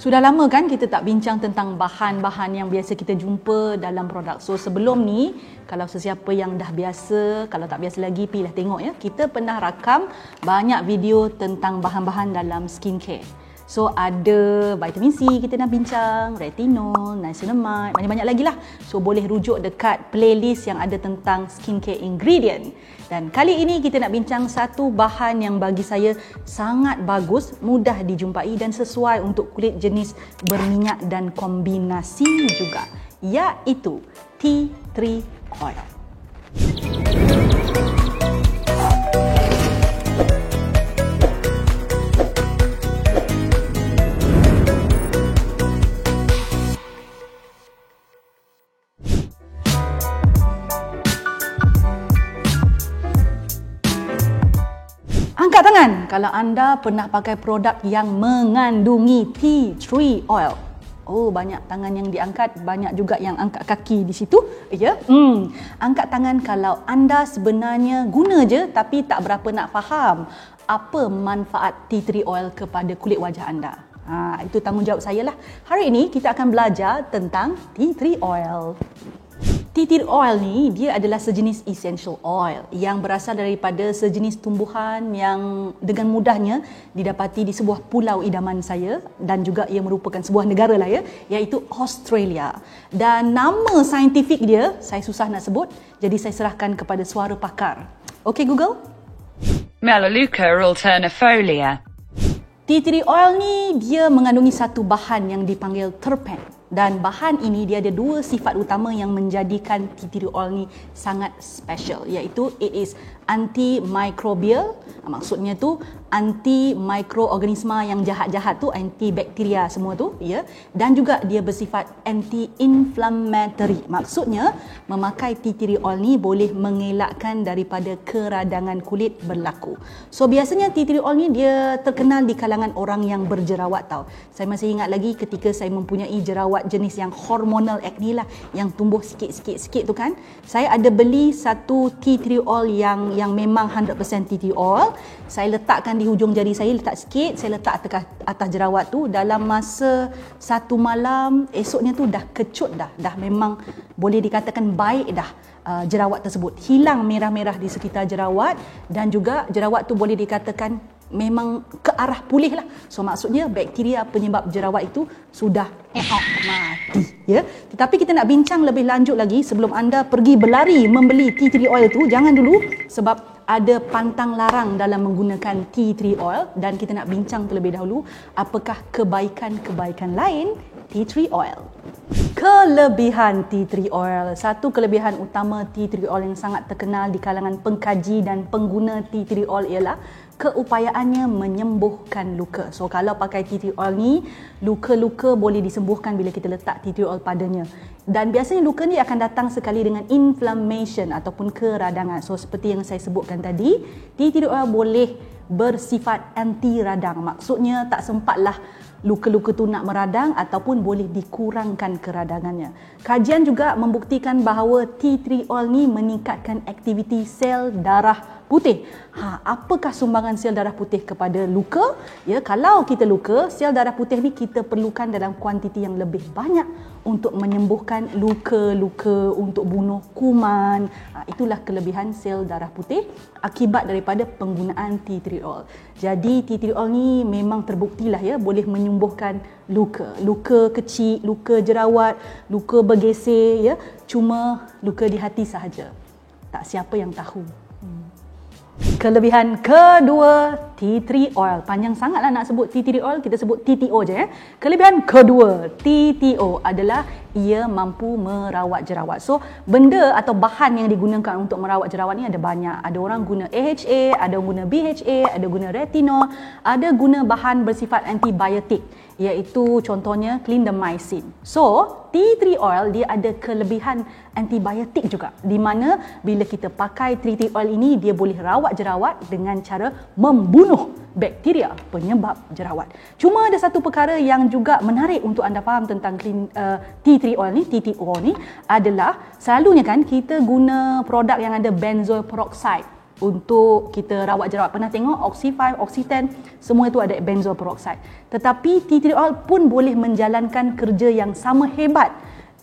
Sudah lama kan kita tak bincang tentang bahan-bahan yang biasa kita jumpa dalam produk. So sebelum ni, kalau sesiapa yang dah biasa, kalau tak biasa lagi, pergilah tengok ya. Kita pernah rakam banyak video tentang bahan-bahan dalam skincare. So ada vitamin C kita dah bincang, retinol, niacinamide, banyak-banyak lagi lah. So boleh rujuk dekat playlist yang ada tentang skincare ingredient. Dan kali ini kita nak bincang satu bahan yang bagi saya sangat bagus, mudah dijumpai dan sesuai untuk kulit jenis berminyak dan kombinasi juga, iaitu tea tree oil. Angkat tangan kalau anda pernah pakai produk yang mengandungi tea tree oil. Oh, banyak tangan yang diangkat, banyak juga yang angkat kaki di situ. Ya. Angkat tangan kalau anda sebenarnya guna je tapi tak berapa nak faham apa manfaat tea tree oil kepada kulit wajah anda. Itu tanggungjawab saya lah. Hari ini kita akan belajar tentang tea tree oil. Tea tree oil ni dia adalah sejenis essential oil yang berasal daripada sejenis tumbuhan yang dengan mudahnya didapati di sebuah pulau idaman saya dan juga ia merupakan sebuah negara lah ya, iaitu Australia. Dan nama saintifik dia saya susah nak sebut, jadi saya serahkan kepada suara pakar. Okey Google? Melaleuca alternifolia. Tea tree oil ni dia mengandungi satu bahan yang dipanggil terpen. Dan bahan ini dia ada dua sifat utama yang menjadikan tea tree oil ni sangat special, iaitu it is antimicrobial, maksudnya tu anti mikroorganisma yang jahat-jahat tu, antibakteria semua tu ya, dan juga dia bersifat anti-inflammatory, maksudnya memakai tea tree oil ni boleh mengelakkan daripada keradangan kulit berlaku. So biasanya tea tree oil ni dia terkenal di kalangan orang yang berjerawat tau. Saya masih ingat lagi ketika saya mempunyai jerawat jenis yang hormonal acne lah, yang tumbuh sikit-sikit tu kan, saya ada beli satu tea tree oil yang memang 100% tea tree oil. Saya letakkan di hujung jari saya, letak sikit, saya letak atas jerawat tu. Dalam masa satu malam, esoknya tu dah kecut dah memang boleh dikatakan baik dah. Jerawat tersebut hilang merah-merah di sekitar jerawat, dan juga jerawat tu boleh dikatakan memang ke arah pulih lah. So maksudnya bakteria penyebab jerawat itu sudah mati ya. Tetapi kita nak bincang lebih lanjut lagi sebelum anda pergi berlari membeli tea tree oil tu. Jangan dulu, sebab ada pantang larang dalam menggunakan tea tree oil, dan kita nak bincang terlebih dahulu apakah kebaikan-kebaikan lain tea tree oil. Kelebihan tea tree oil. Satu kelebihan utama tea tree oil yang sangat terkenal di kalangan pengkaji dan pengguna tea tree oil ialah keupayaannya menyembuhkan luka. So kalau pakai tea tree oil ni, luka-luka boleh disembuhkan bila kita letak tea tree oil padanya. Dan biasanya luka ni akan datang sekali dengan inflammation ataupun keradangan. So seperti yang saya sebutkan tadi, tea tree oil boleh bersifat anti radang. Maksudnya tak sempatlah luka-luka tu nak meradang, ataupun boleh dikurangkan keradangannya. Kajian juga membuktikan bahawa tea tree oil ni meningkatkan aktiviti sel darah putih. Apakah sumbangan sel darah putih kepada luka? Ya, kalau kita luka, sel darah putih ni kita perlukan dalam kuantiti yang lebih banyak untuk menyembuhkan luka-luka, untuk bunuh kuman. Itulah kelebihan sel darah putih akibat daripada penggunaan tea tree oil. Jadi tea tree oil ni memang terbuktilah ya, boleh menyembuhkan luka kecil, luka jerawat, luka bergeser ya. Cuma luka di hati sahaja, tak siapa yang tahu. Kelebihan kedua tea tree oil. Panjang sangatlah nak sebut tea tree oil, kita sebut TTO je ya. Kelebihan kedua TTO adalah ia mampu merawat jerawat. So benda atau bahan yang digunakan untuk merawat jerawat ni ada banyak. Ada orang guna AHA, ada orang guna BHA, ada guna retinol, ada guna bahan bersifat antibiotik, iaitu contohnya clindamycin. So tea tree oil dia ada kelebihan antibiotik juga, di mana bila kita pakai tea tree oil ini, dia boleh rawat jerawat dengan cara membunuh bakteria penyebab jerawat. Cuma ada satu perkara yang juga menarik untuk anda faham tentang tea tree oil ni, TTO ni, adalah selalunya kan kita guna produk yang ada benzoyl peroxide. untuk kita rawat jerawat. Pernah tengok Oxy 5, Oxy 10, semua itu ada benzoyl peroxide. Tetapi tea tree oil pun boleh menjalankan kerja yang sama hebat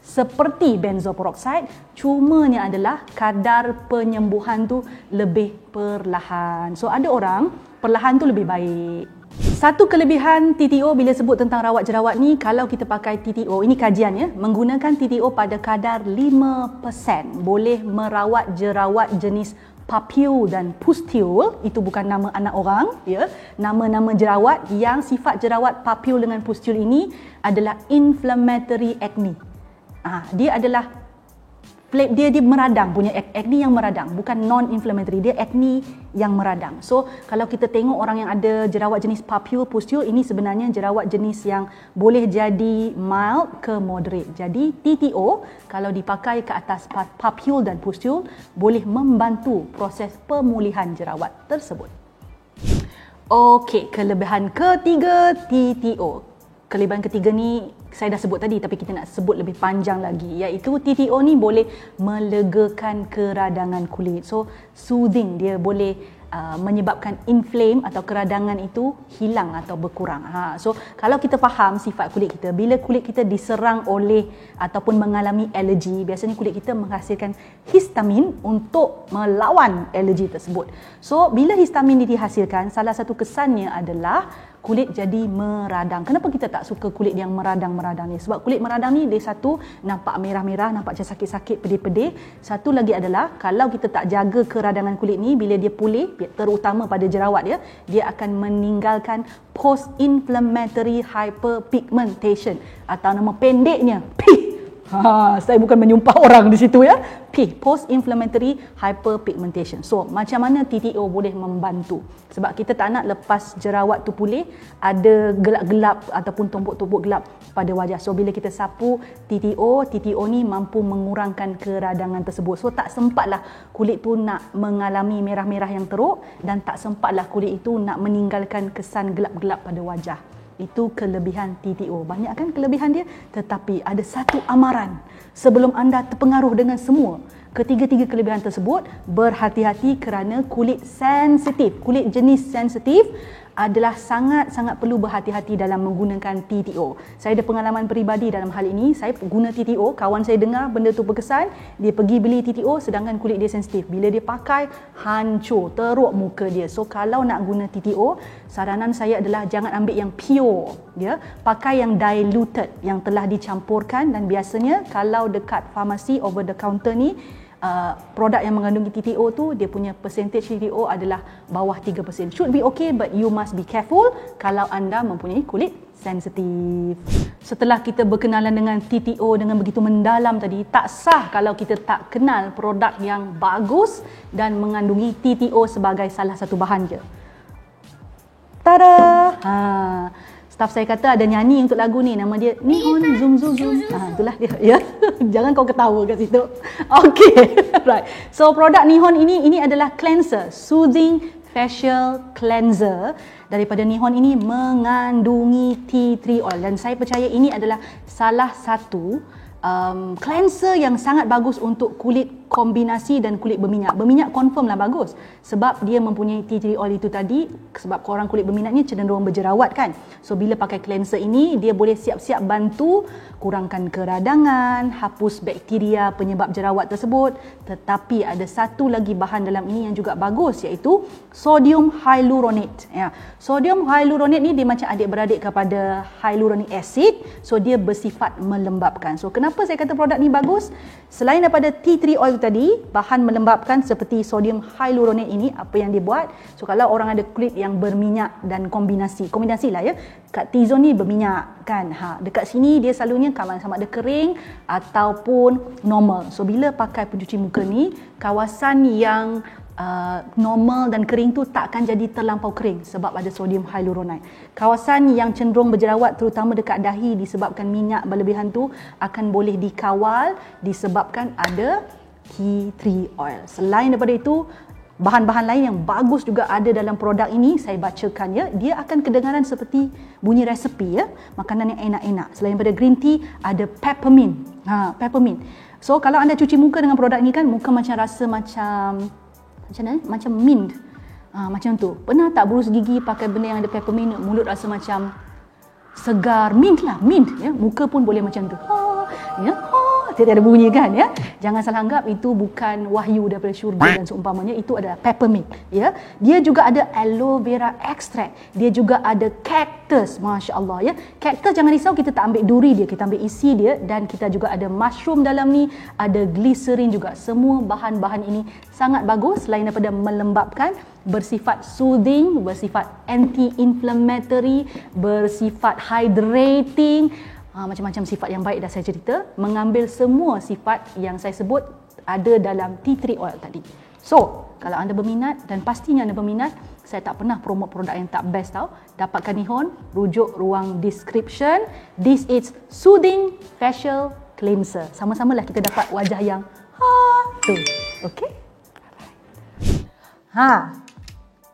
seperti benzoyl peroxide, cumanya adalah kadar penyembuhan tu lebih perlahan. So ada orang perlahan tu lebih baik. Satu kelebihan TTO bila sebut tentang rawat jerawat ni, kalau kita pakai TTO, ini kajian ya, menggunakan TTO pada kadar 5% boleh merawat jerawat jenis papule dan pustule. Itu bukan nama anak orang ya. Nama-nama jerawat yang sifat jerawat papule dengan pustule ini adalah inflammatory acne. Dia adalah dia meradang, punya acne yang meradang, bukan non-inflammatory, dia acne yang meradang. So kalau kita tengok orang yang ada jerawat jenis papule, pustule, ini sebenarnya jerawat jenis yang boleh jadi mild ke moderate. Jadi TTO kalau dipakai ke atas papule dan pustule boleh membantu proses pemulihan jerawat tersebut. Okey, kelebihan ketiga TTO. Kelebihan ketiga ni saya dah sebut tadi, tapi kita nak sebut lebih panjang lagi, iaitu TTO ni boleh melegakan keradangan kulit. So soothing, dia boleh menyebabkan inflame atau keradangan itu hilang atau berkurang. So kalau kita faham sifat kulit kita, bila kulit kita diserang oleh ataupun mengalami alergi, biasanya kulit kita menghasilkan histamin untuk melawan alergi tersebut. So bila histamin dihasilkan, salah satu kesannya adalah kulit jadi meradang. Kenapa kita tak suka kulit yang meradang-meradang ni? Sebab kulit meradang ni dia satu, nampak merah-merah, nampak macam sakit-sakit, pedih-pedih. Satu lagi adalah kalau kita tak jaga keradangan kulit ni, bila dia pulih, terutama pada jerawat dia akan meninggalkan post-inflammatory hyperpigmentation atau nama pendeknya PIH. Saya bukan menyumpah orang di situ ya. PIH, post-inflammatory hyperpigmentation. So, macam mana TTO boleh membantu? Sebab kita tak nak lepas jerawat tu pulih, ada gelap-gelap ataupun tumpuk-tumpuk gelap pada wajah. So, bila kita sapu TTO ni mampu mengurangkan keradangan tersebut. So, tak sempatlah kulit tu nak mengalami merah-merah yang teruk dan tak sempatlah kulit itu nak meninggalkan kesan gelap-gelap pada wajah. Itu kelebihan TTO. Banyak kan kelebihan dia? Tetapi ada satu amaran. Sebelum anda terpengaruh dengan semua ketiga-tiga kelebihan tersebut, berhati-hati kerana kulit sensitif, kulit jenis sensitif adalah sangat-sangat perlu berhati-hati dalam menggunakan TTO. Saya ada pengalaman peribadi dalam hal ini. Saya guna TTO, kawan saya dengar benda tu berkesan, dia pergi beli TTO sedangkan kulit dia sensitif. Bila dia pakai, hancur, teruk muka dia. So kalau nak guna TTO, saranan saya adalah jangan ambil yang pure, pakai yang diluted, yang telah dicampurkan. Dan biasanya kalau dekat farmasi over the counter ni, produk yang mengandungi TTO tu, dia punya percentage TTO adalah bawah 3%. Should be okay, but you must be careful kalau anda mempunyai kulit sensitif. Setelah kita berkenalan dengan TTO dengan begitu mendalam tadi, tak sah kalau kita tak kenal produk yang bagus dan mengandungi TTO sebagai salah satu bahan je. Tada! Staff saya kata ada nyanyi untuk lagu ni, nama dia Nihon Zoom Zoom Zoom. Itulah dia ya. Jangan kau ketawa kat situ. Okey. Right. So produk Nihon ini adalah cleanser, soothing facial cleanser daripada Nihon ini mengandungi tea tree oil, dan saya percaya ini adalah salah satu cleanser yang sangat bagus untuk kulit kombinasi dan kulit berminyak. Berminyak confirm lah bagus sebab dia mempunyai tea tree oil itu tadi. Sebab korang kulit berminyak ni cenderung berjerawat kan. So bila pakai cleanser ini, dia boleh siap-siap bantu kurangkan keradangan, hapus bakteria penyebab jerawat tersebut. Tetapi ada satu lagi bahan dalam ini yang juga bagus, iaitu sodium hyaluronate. Sodium hyaluronate ni dia macam adik-beradik kepada hyaluronic acid. So dia bersifat melembabkan. So kenapa saya kata produk ni bagus? Selain daripada tea tree oil tadi, bahan melembabkan seperti sodium hyaluronate ini, apa yang dia buat? So kalau orang ada kulit yang berminyak dan kombinasi lah ya. Kat T-zone ni berminyak kan. Dekat sini dia selalunya sama ada kering ataupun normal. So bila pakai pencuci muka ni, kawasan yang normal dan kering tu tak akan jadi terlampau kering sebab ada sodium hyaluronate. Kawasan yang cenderung berjerawat terutama dekat dahi disebabkan minyak berlebihan tu akan boleh dikawal disebabkan ada tea tree oil. Selain daripada itu, bahan-bahan lain yang bagus juga ada dalam produk ini, saya bacakan ya. Dia akan kedengaran seperti bunyi resepi ya, makanan yang enak-enak. Selain daripada green tea, ada peppermint. Peppermint. So kalau anda cuci muka dengan produk ini kan, muka macam rasa macam Macam mana? Macam mint. Macam tu. Pernah tak berus gigi pakai benda yang ada peppermint, mulut rasa macam segar, mint lah, mint ya. Muka pun boleh macam tu. Ya. Tidak ada bunyi kan ya. Jangan salah anggap itu bukan wahyu daripada syurga dan seumpamanya, itu adalah peppermint ya. Dia juga ada aloe vera extract. Dia juga ada cactus, masya-Allah ya. Cactus jangan risau, kita tak ambil duri dia, kita ambil isi dia, dan kita juga ada mushroom dalam ni, ada glycerin juga. Semua bahan-bahan ini sangat bagus selain daripada melembabkan, bersifat soothing, bersifat anti-inflammatory, bersifat hydrating. Macam-macam sifat yang baik dah saya cerita. Mengambil semua sifat yang saya sebut ada dalam tea tree oil tadi. So, kalau anda berminat, dan pastinya anda berminat, saya tak pernah promote produk yang tak best tau. Dapatkan Nihon, rujuk ruang description. This is Soothing Facial Cleanser. Sama-samalah kita dapat wajah yang tu. Okay?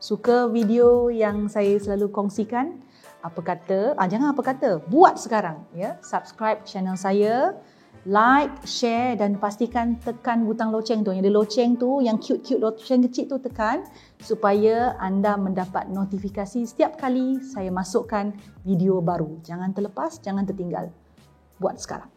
Suka video yang saya selalu kongsikan? Apa kata, jangan apa kata, buat sekarang ya. Subscribe channel saya, like, share, dan pastikan tekan butang loceng tu. Yang ada loceng tu, yang cute-cute loceng kecil tu tekan, supaya anda mendapat notifikasi setiap kali saya masukkan video baru. Jangan terlepas, jangan tertinggal. Buat sekarang.